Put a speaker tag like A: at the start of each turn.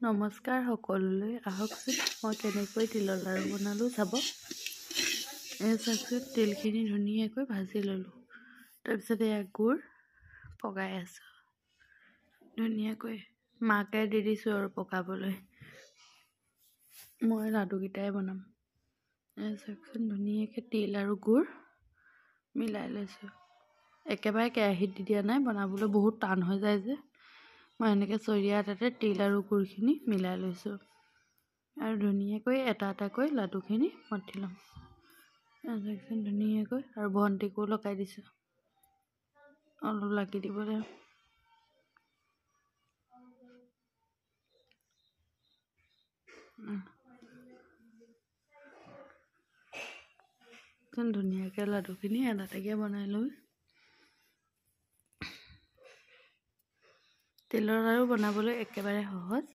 A: নমস্কাৰ সকলোলৈ আহকচোন মই কেনেকৈ তিলৰ লাড়ু বনালোঁ চাব। চাওকচোন তিলখিনি ধুনীয়াকৈ ভাজি ল'লোঁ। তাৰপিছত এয়া গুড় পগাই আছোঁ ধুনীয়াকৈ। মাকে দি দিছোঁ আৰু পকাবলৈ। মই লাডুকেইটাই বনাম। চাওকচোন ধুনীয়াকৈ তিল আৰু গুড় মিলাই লৈছোঁ। একেবাৰে কেৰাহীত দি দিয়া নাই, বনাবলৈ বহুত টান হৈ যায় যে। মই এনেকৈ চৰিয়া এটাতে তিল আৰু গুড়খিনি মিলাই লৈছোঁ আৰু ধুনীয়াকৈ এটা এটাকৈ লাডুখিনি মঠি ল'ম। চাওকচোন ধুনীয়াকৈ, আৰু ভণ্টিকো লগাই দিছোঁ অলপ লাগি দিবলৈ। ধুনীয়াকৈ লাডুখিনি এটা এটাকৈ বনাই লৈ তিলৰ লাড়ু বনাবলৈ একেবাৰে সহজ।